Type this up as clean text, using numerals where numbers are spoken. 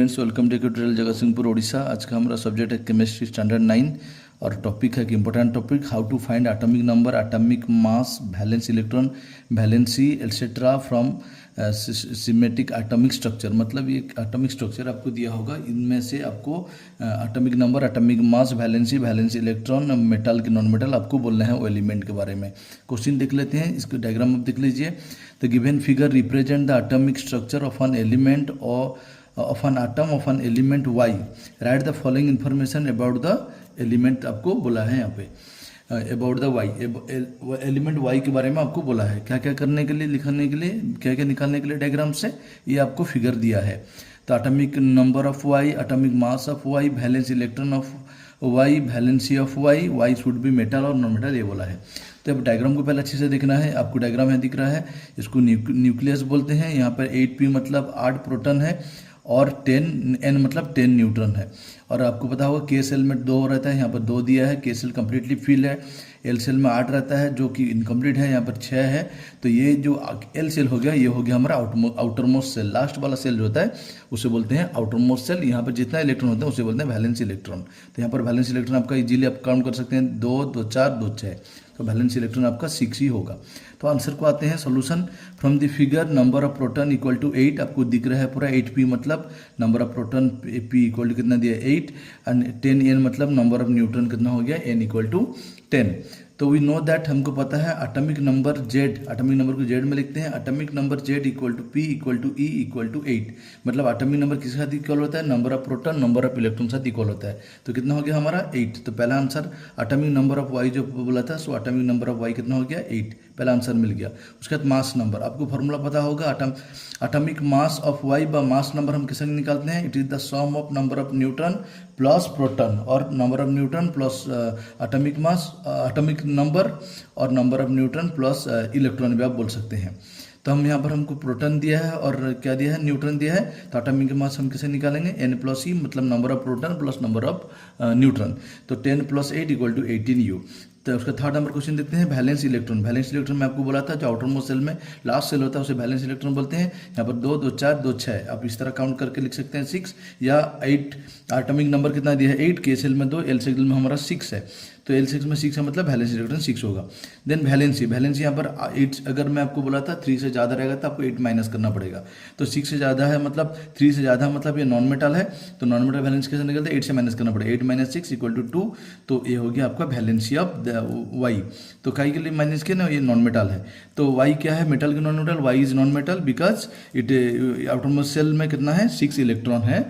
Friends welcome to tutorial Jagatsinghpur Odisha. आज का हमारा सब्जेक्ट है केमिस्ट्री स्टैंडर्ड 9 और टॉपिक है कि important topic how to find atomic number, atomic mass, valence electron, valency etcetera from symmetric atomic structure. मतलब ये एटॉमिक स्ट्रक्चर आपको दिया होगा, इनमें से आपको एटॉमिक नंबर, एटॉमिक मास, वैलेंसी, वैलेंसी इलेक्ट्रॉन, मेटल के नॉन मेटल आपको बोलना है वो एलिमेंट के बारे में। क्वेश्चन देख लेते हैं, इसको डायग्राम आप देख लीजिए। The given figure represent the atomic structure of an element और of an atom of an element Y. Write the following information about the element आपको बोला है यहाँ पे about the Y, element Y के बारे में आपको बोला है। क्या क्या करने के लिए, लिखने के लिए, क्या क्या निकालने के लिए डायग्राम से ये आपको फिगर दिया है। तो atomic number of Y, atomic mass of Y, valence electron of Y, valency of Y should be metal और नॉन मेटल, ये बोला है। तो अब डायग्राम को पहले अच्छे से देखना है। आपको डायग्राम यहाँ दिख रहा है, इसको न्यूक्लियस बोलते हैं। यहाँ पर 8p मतलब 8 प्रोटॉन है और 10n मतलब 10 न्यूट्रॉन है। और आपको पता होगा के सेल में 2 रहता है, यहाँ पर 2 दिया है। के सेल कम्प्लीटली फिल है। एल सेल में 8 रहता है जो कि इनकम्प्लीट है, यहाँ पर 6 है। तो ये जो एल सेल हो गया, ये हो गया हमारा आउटर मोस्ट सेल। लास्ट वाला सेल जो होता है उसे बोलते हैं आउटर मोस्ट सेल। यहाँ पर जितना इलेक्ट्रॉन होता है उसे बोलते हैं वैलेंस इलेक्ट्रॉन। तो यहाँ पर वैलेंस इलेक्ट्रॉन आपका इजीली आप काउंट कर सकते हैं, 2, 2, 4, 2, 6। तो वैलेंस इलेक्ट्रॉन आपका 6 ही होगा। तो आंसर को आते हैं solution. From the figure number of proton equal to 8, आपको दिख रहा है पूरा 8p मतलब number of proton p equal to कितना दिया 8 एंड 10n मतलब नंबर ऑफ न्यूट्रॉन कितना हो गया n इक्वल टू 10। तो वी नो दैट, हमको पता है atomic number z, atomic number को z में लिखते हैं। Atomic number z equal to p equal to e equal to 8। मतलब एटॉमिक नंबर किसके साथ इक्वल होता है, number of proton number of electron साथ इक्वल होता है। तो कितना हो गया हमारा 8। तो पहला answer atomic number of y जो बोला था, so atomic number of y कितना हो गया 8, पहला आंसर मिल गया। उसके बाद मास नंबर, आपको फॉर्मूला पता होगा। एटॉमिक मास ऑफ y व मास नंबर हम किससे निकालते हैं, it is the sum of number of neutron plus proton और number of neutron plus atomic mass, atomic number और number of neutron plus electron भी आप बोल सकते हैं। तो हम यहाँ पर हमको प्रोटॉन दिया है और क्या दिया है, न्यूट्रॉन दिया है। तो एटॉमिक मास हम किसे निकालेंगे, n प्लस ई मतलब number of proton plus number of neutron. तो 10 प्लस 8 इक्वल टू 18u। तो उसका थर्ड नंबर क्वेश्चन देखते हैं, वैलेंस इलेक्ट्रॉन। वैलेंस इलेक्ट्रॉन मैं आपको बोला था जो आउटर मोस्ट सेल में लास्ट सेल होता है उसे वैलेंस इलेक्ट्रॉन बोलते हैं। यहाँ पर 2, 2, 4, 2, 6 आप इस तरह काउंट करके लिख सकते हैं 6 या 8। एटॉमिक नंबर कितना दिया है 8, के सेल में 2, एल सेल में हमारा 6 है। तो L6 में 6 है मतलब वैलेंस इलेक्ट्रॉन 6 होगा। देन वैलेंसी, वैलेंसी यहाँ पर 8, अगर मैं आपको बोला था 3 से ज़्यादा रहेगा तो आपको 8 माइनस करना पड़ेगा। तो 6 से ज़्यादा है मतलब 3 से ज़्यादा मतलब ये नॉन मेटल है। तो नॉन मेटल वैलेंस कैसे निकलता है, 8 से माइनस करना पड़ेगा। 8 माइनस 6 इक्वल टू 2। तो ये हो गया आपका वैलेंसी ऑफ वाई। तो काई के लिए माइनस किया ना, ये नॉन मेटल है। तो वाई क्या है, मेटल के non metal, why is non metal because it outermost shell में कितना है 6 इलेक्ट्रॉन है।